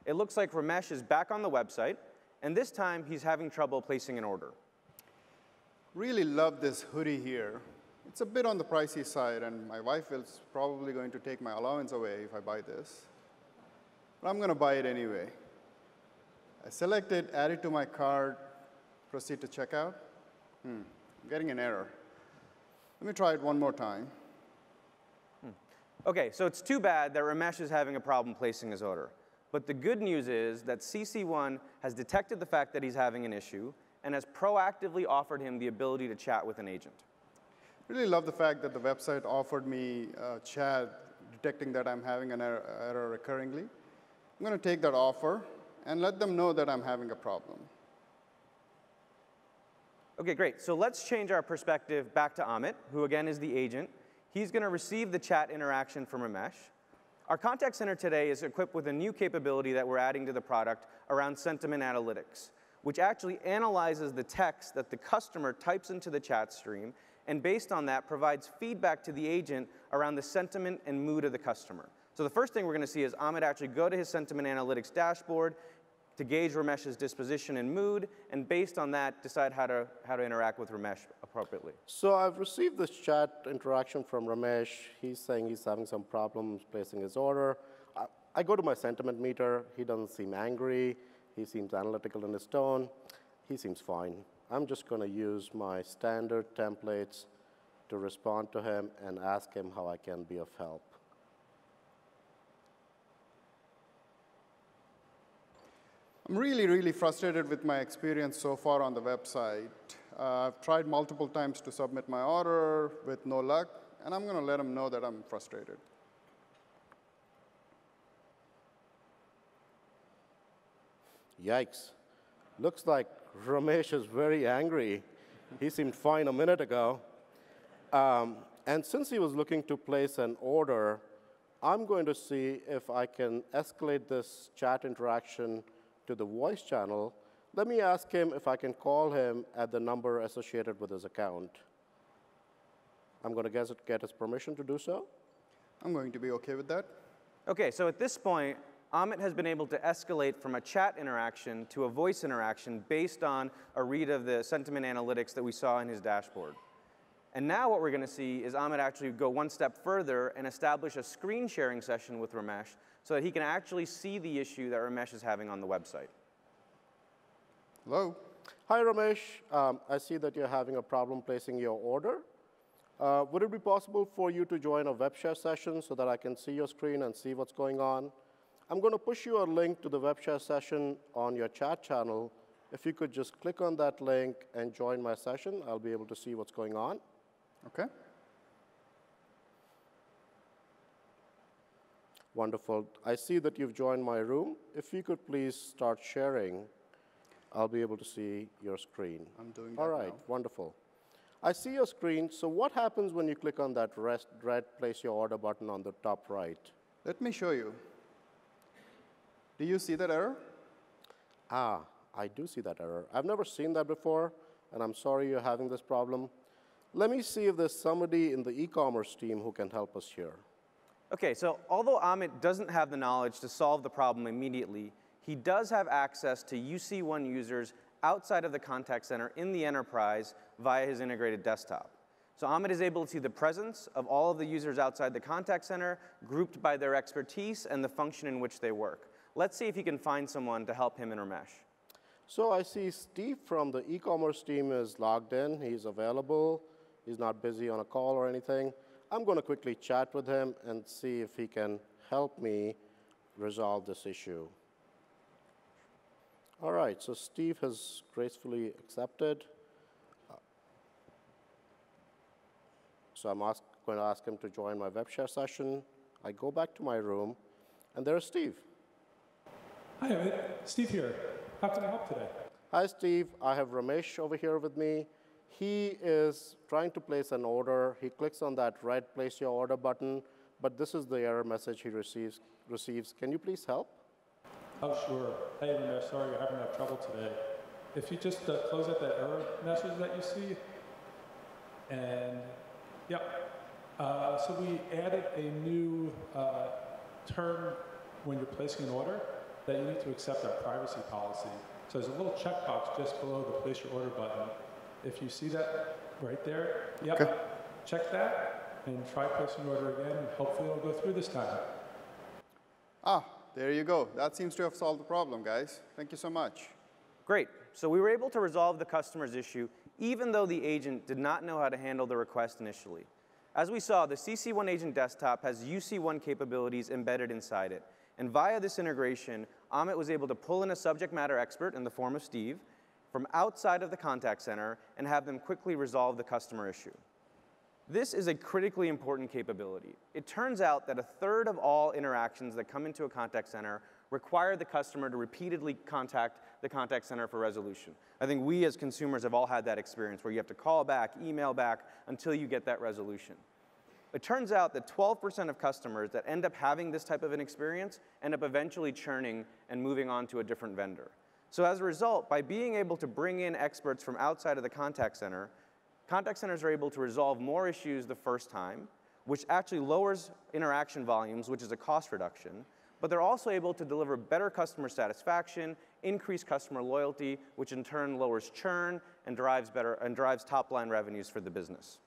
It looks like Ramesh is back on the website, and this time he's having trouble placing an order. Really love this hoodie here. It's a bit on the pricey side, and my wife is probably going to take my allowance away if I buy this. But I'm going to buy it anyway. I select it, add it to my cart, proceed to checkout. I'm getting an error. Let me try it one more time. OK, so it's too bad that Ramesh is having a problem placing his order. But the good news is that CC1 has detected the fact that he's having an issue and has proactively offered him the ability to chat with an agent. Really love the fact that the website offered me chat, detecting that I'm having an error recurringly. I'm going to take that offer and let them know that I'm having a problem. OK, great. So let's change our perspective back to Amit, who again is the agent. He's going to receive the chat interaction from Ramesh. Our contact center today is equipped with a new capability that we're adding to the product around sentiment analytics, which actually analyzes the text that the customer types into the chat stream, and based on that, provides feedback to the agent around the sentiment and mood of the customer. So the first thing we're going to see is Amit actually go to his sentiment analytics dashboard to gauge Ramesh's disposition and mood, and based on that, decide how to interact with Ramesh appropriately. So I've received this chat interaction from Ramesh. He's saying he's having some problems placing his order. I go to my sentiment meter. He doesn't seem angry. He seems analytical in his tone. He seems fine. I'm just going to use my standard templates to respond to him and ask him how I can be of help. I'm really, really frustrated with my experience so far on the website. I've tried multiple times to submit my order with no luck, and I'm going to let them know that I'm frustrated. Yikes. Looks like Ramesh is very angry. He seemed fine a minute ago. And since he was looking to place an order, I'm going to see if I can escalate this chat interaction to the voice channel. Let me ask him if I can call him at the number associated with his account. I'm going to get his permission to do so. I'm going to be OK with that. OK, so at this point, Amit has been able to escalate from a chat interaction to a voice interaction based on a read of the sentiment analytics that we saw in his dashboard. And now what we're going to see is Amit actually go one step further and establish a screen sharing session with Ramesh so that he can actually see the issue that Ramesh is having on the website. Hello. Hi, Ramesh. I see that you're having a problem placing your order. Would it be possible for you to join a web share session so that I can see your screen and see what's going on? I'm going to push you a link to the web share session on your chat channel. If you could just click on that link and join my session, I'll be able to see what's going on. OK. Wonderful. I see that you've joined my room. If you could please start sharing, I'll be able to see your screen. I'm doing that All right, now. wonderful. I see your screen. So what happens when you click on that red place your order button on the top right? Let me show you. Do you see that error? Ah, I do see that error. I've never seen that before, and I'm sorry you're having this problem. Let me see if there's somebody in the e-commerce team who can help us here. OK, so although Amit doesn't have the knowledge to solve the problem immediately, he does have access to UC1 users outside of the contact center in the enterprise via his integrated desktop. So Amit is able to see the presence of all of the users outside the contact center, grouped by their expertise and the function in which they work. Let's see if he can find someone to help him and Ramesh. So I see Steve from the e-commerce team is logged in. He's available. He's not busy on a call or anything. I'm going to quickly chat with him and see if he can help me resolve this issue. All right, so Steve has gracefully accepted. So I'm going to ask him to join my web share session. I go back to my room, and there's Steve. Hi, Amit. Steve here. How can I help today? Hi, Steve. I have Ramesh over here with me. He is trying to place an order. He clicks on that red place your order button, but this is the error message he receives. Can you please help? Oh, sure. Hey, Ramesh, sorry you're having that trouble today. If you just close out that error message that you see, and so we added a new term when you're placing an order. that you need to accept our privacy policy. So there's a little checkbox just below the place your order button. If you see that right there, yep, Okay. check that and try placing your order again, and hopefully it'll go through this time. Ah, there you go. That seems to have solved the problem, guys. Thank you so much. Great. So we were able to resolve the customer's issue even though the agent did not know how to handle the request initially. As we saw, the CC1 Agent desktop has UC1 capabilities embedded inside it. And via this integration, Amit was able to pull in a subject matter expert in the form of Steve from outside of the contact center and have them quickly resolve the customer issue. This is a critically important capability. It turns out that 1/3 of all interactions that come into a contact center require the customer to repeatedly contact the contact center for resolution. I think we as consumers have all had that experience where you have to call back, email back until you get that resolution. It turns out that 12% of customers that end up having this type of an experience end up eventually churning and moving on to a different vendor. So as a result, by being able to bring in experts from outside of the contact centers are able to resolve more issues the first time, which actually lowers interaction volumes, which is a cost reduction, but they're also able to deliver better customer satisfaction, increase customer loyalty, which in turn lowers churn and drives top-line revenues for the business.